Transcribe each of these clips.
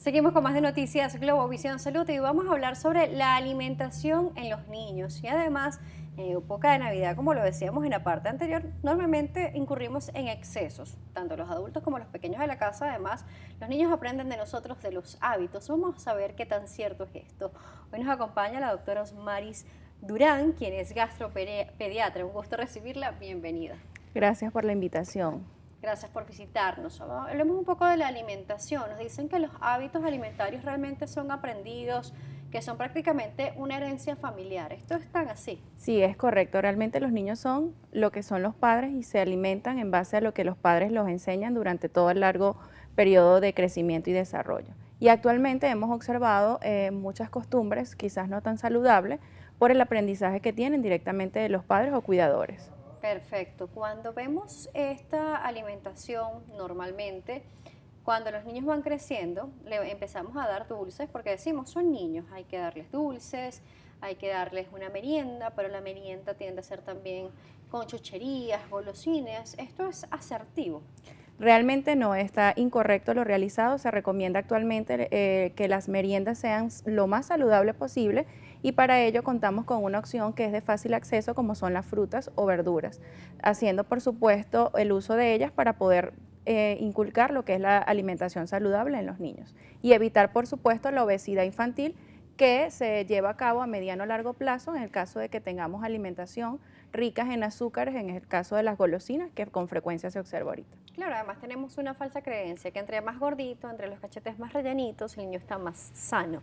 Seguimos con más de Noticias Globovisión Salud y vamos a hablar sobre la alimentación en los niños. Y además, en época de Navidad, como lo decíamos en la parte anterior, normalmente incurrimos en excesos, tanto los adultos como los pequeños de la casa. Además, los niños aprenden de nosotros de los hábitos. Vamos a ver qué tan cierto es esto. Hoy nos acompaña la doctora Osmaris Durán, quien es gastropediatra. Un gusto recibirla. Bienvenida. Gracias por la invitación. Gracias por visitarnos. Hablemos un poco de la alimentación. Nos dicen que los hábitos alimentarios realmente son aprendidos, que son prácticamente una herencia familiar. ¿Esto es tan así? Sí, es correcto. Realmente los niños son lo que son los padres y se alimentan en base a lo que los padres los enseñan durante todo el largo periodo de crecimiento y desarrollo. Y actualmente hemos observado muchas costumbres, quizás no tan saludables, por el aprendizaje que tienen directamente de los padres o cuidadores. Perfecto. Cuando vemos esta alimentación normalmente, cuando los niños van creciendo, le empezamos a dar dulces porque decimos, son niños, hay que darles dulces, hay que darles una merienda, pero la merienda tiende a ser también con chucherías, golosinas. Esto es asertivo. Realmente no está incorrecto lo realizado. Se recomienda actualmente que las meriendas sean lo más saludable posible y para ello contamos con una opción que es de fácil acceso como son las frutas o verduras, haciendo por supuesto el uso de ellas para poder inculcar lo que es la alimentación saludable en los niños y evitar por supuesto la obesidad infantil que se lleva a cabo a mediano o largo plazo en el caso de que tengamos alimentación ricas en azúcares, en el caso de las golosinas, que con frecuencia se observa ahorita. Claro, además tenemos una falsa creencia que entre más gordito, entre los cachetes más rellenitos, el niño está más sano.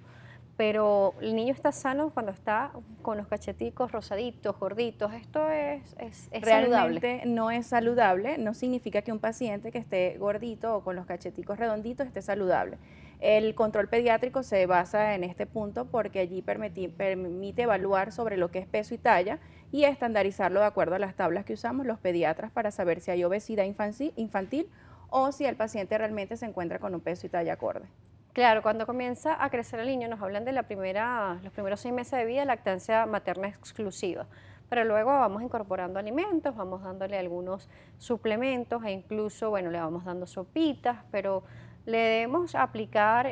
Pero el niño está sano cuando está con los cacheticos rosaditos, gorditos. Esto es saludable. Realmente no es saludable, no significa que un paciente que esté gordito o con los cacheticos redonditos esté saludable. El control pediátrico se basa en este punto porque allí permite evaluar sobre lo que es peso y talla y estandarizarlo de acuerdo a las tablas que usamos los pediatras para saber si hay obesidad infantil o si el paciente realmente se encuentra con un peso y talla acorde. Claro, cuando comienza a crecer el niño, nos hablan de los primeros 6 meses de vida, lactancia materna exclusiva. Pero luego vamos incorporando alimentos, vamos dándole algunos suplementos e incluso, bueno, le vamos dando sopitas, pero le debemos aplicar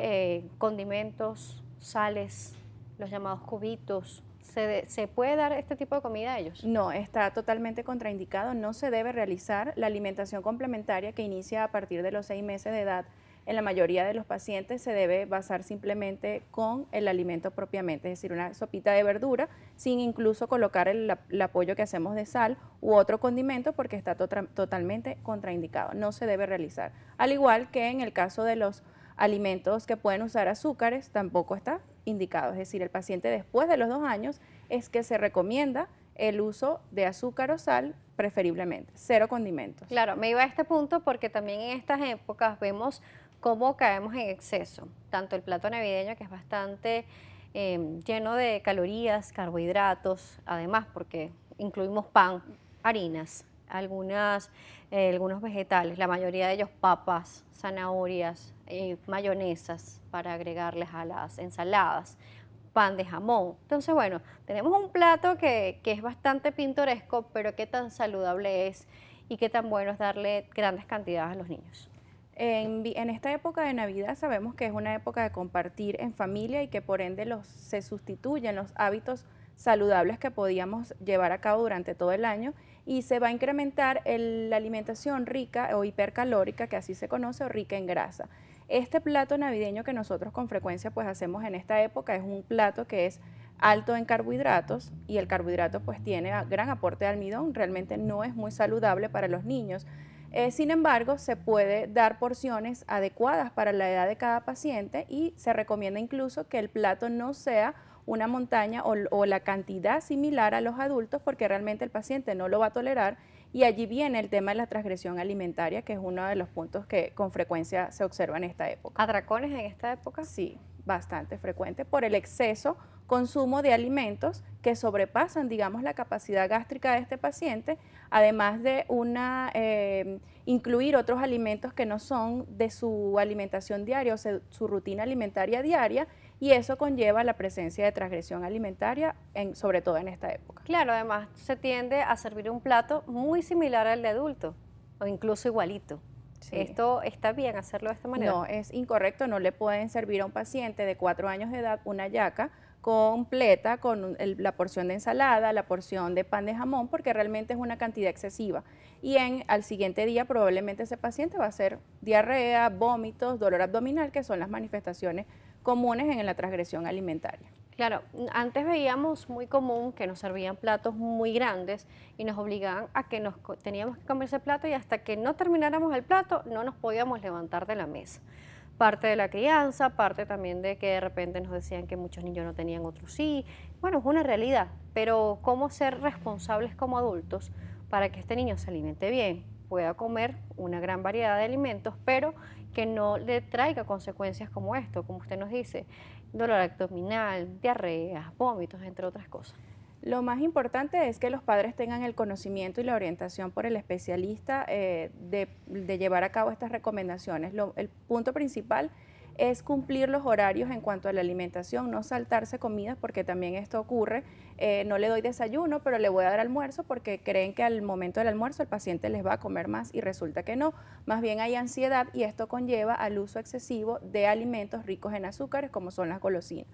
condimentos, sales, los llamados cubitos. ¿Se puede dar este tipo de comida a ellos? No, está totalmente contraindicado, no se debe realizar la alimentación complementaria que inicia a partir de los 6 meses de edad. En la mayoría de los pacientes se debe basar simplemente con el alimento propiamente, es decir, una sopita de verdura, sin incluso colocar el apoyo que hacemos de sal u otro condimento porque está totalmente contraindicado, no se debe realizar. Al igual que en el caso de los alimentos que pueden usar azúcares, tampoco está indicado, es decir, el paciente después de los 2 años es que se recomienda el uso de azúcar o sal preferiblemente, cero condimentos. Claro, me iba a este punto porque también en estas épocas vemos cómo caemos en exceso. Tanto el plato navideño, que es bastante lleno de calorías, carbohidratos, además porque incluimos pan, harinas, algunos vegetales, la mayoría de ellos papas, zanahorias, mayonesas para agregarles a las ensaladas, pan de jamón. Entonces, bueno, tenemos un plato que es bastante pintoresco, pero qué tan saludable es y qué tan bueno es darle grandes cantidades a los niños. En esta época de Navidad sabemos que es una época de compartir en familia y que por ende se sustituyen los hábitos saludables que podíamos llevar a cabo durante todo el año y se va a incrementar la alimentación rica o hipercalórica, que así se conoce, o rica en grasa. Este plato navideño que nosotros con frecuencia pues hacemos en esta época es un plato que es alto en carbohidratos y el carbohidrato pues tiene gran aporte de almidón, realmente no es muy saludable para los niños. Sin embargo, se puede dar porciones adecuadas para la edad de cada paciente y se recomienda incluso que el plato no sea una montaña o la cantidad similar a los adultos porque realmente el paciente no lo va a tolerar y allí viene el tema de la transgresión alimentaria, que es uno de los puntos que con frecuencia se observa en esta época. ¿Atracones en esta época? Sí, bastante frecuente por el exceso consumo de alimentos que sobrepasan, digamos, la capacidad gástrica de este paciente, además de incluir otros alimentos que no son de su alimentación diaria o su rutina alimentaria diaria, y eso conlleva la presencia de transgresión alimentaria, sobre todo en esta época. Claro, además se tiende a servir un plato muy similar al de adulto o incluso igualito. Sí. ¿Esto está bien hacerlo de esta manera? No, es incorrecto, no le pueden servir a un paciente de 4 años de edad una yaca completa con la porción de ensalada, la porción de pan de jamón, porque realmente es una cantidad excesiva. Y al siguiente día probablemente ese paciente va a hacer diarrea, vómitos, dolor abdominal, que son las manifestaciones comunes en la transgresión alimentaria. Claro, antes veíamos muy común que nos servían platos muy grandes y nos obligaban a que teníamos que comer ese plato y hasta que no termináramos el plato no nos podíamos levantar de la mesa. Parte de la crianza, parte también de que de repente nos decían que muchos niños no tenían, otros sí. Bueno, es una realidad, pero ¿cómo ser responsables como adultos para que este niño se alimente bien, pueda comer una gran variedad de alimentos, pero que no le traiga consecuencias como esto, como usted nos dice, dolor abdominal, diarreas, vómitos, entre otras cosas? Lo más importante es que los padres tengan el conocimiento y la orientación por el especialista de llevar a cabo estas recomendaciones. El punto principal es cumplir los horarios en cuanto a la alimentación, no saltarse comidas porque también esto ocurre. No le doy desayuno, pero le voy a dar almuerzo porque creen que al momento del almuerzo el paciente les va a comer más y resulta que no. Más bien hay ansiedad y esto conlleva al uso excesivo de alimentos ricos en azúcares como son las golosinas.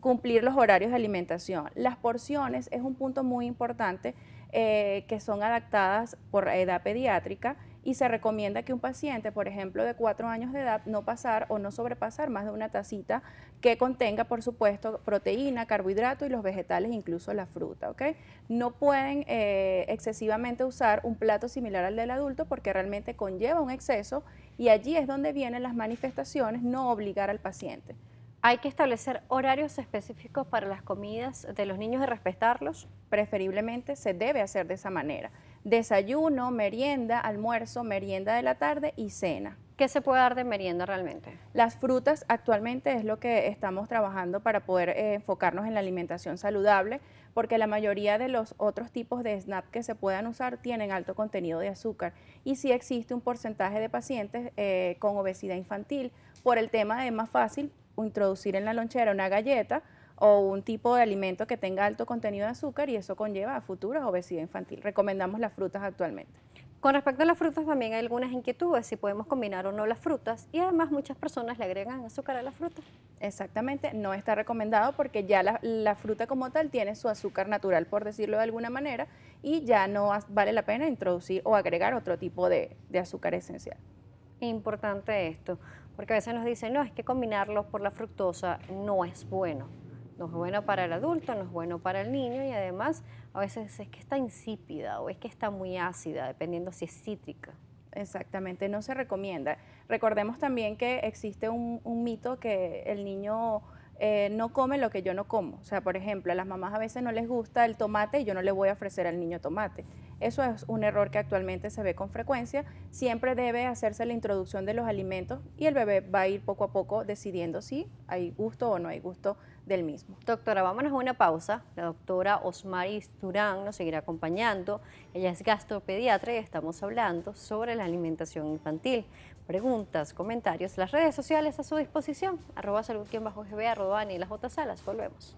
Cumplir los horarios de alimentación. Las porciones es un punto muy importante, que son adaptadas por edad pediátrica y se recomienda que un paciente, por ejemplo, de 4 años de edad, no pasar o no sobrepasar más de una tacita que contenga, por supuesto, proteína, carbohidrato y los vegetales, incluso la fruta, ¿ok? No pueden excesivamente usar un plato similar al del adulto porque realmente conlleva un exceso y allí es donde vienen las manifestaciones, no obligar al paciente. Hay que establecer horarios específicos para las comidas de los niños y respetarlos. Preferiblemente se debe hacer de esa manera. Desayuno, merienda, almuerzo, merienda de la tarde y cena. ¿Qué se puede dar de merienda realmente? Las frutas actualmente es lo que estamos trabajando para poder enfocarnos en la alimentación saludable, porque la mayoría de los otros tipos de SNAP que se puedan usar tienen alto contenido de azúcar y sí existe un porcentaje de pacientes con obesidad infantil por el tema de más fácil introducir en la lonchera una galleta o un tipo de alimento que tenga alto contenido de azúcar y eso conlleva a futuras obesidad infantil. Recomendamos las frutas actualmente. Con respecto a las frutas también hay algunas inquietudes, si podemos combinar o no las frutas y además muchas personas le agregan azúcar a las frutas. Exactamente, no está recomendado porque ya la fruta como tal tiene su azúcar natural, por decirlo de alguna manera, y ya no vale la pena introducir o agregar otro tipo de azúcar esencial. Importante esto, porque a veces nos dicen, no, es que combinarlo por la fructosa no es bueno. No es bueno para el adulto, no es bueno para el niño y además a veces es que está insípida o es que está muy ácida, dependiendo si es cítrica. Exactamente, no se recomienda. Recordemos también que existe un mito que el niño no come lo que yo no como. O sea, por ejemplo, a las mamás a veces no les gusta el tomate y yo no le voy a ofrecer al niño tomate. Eso es un error que actualmente se ve con frecuencia. Siempre debe hacerse la introducción de los alimentos y el bebé va a ir poco a poco decidiendo si hay gusto o no hay gusto del mismo. Doctora, vámonos a una pausa. La doctora Osmaris Durán nos seguirá acompañando. Ella es gastropediatra y estamos hablando sobre la alimentación infantil. Preguntas, comentarios, las redes sociales a su disposición. @salud_gb, @Daniela J. Salas. Volvemos.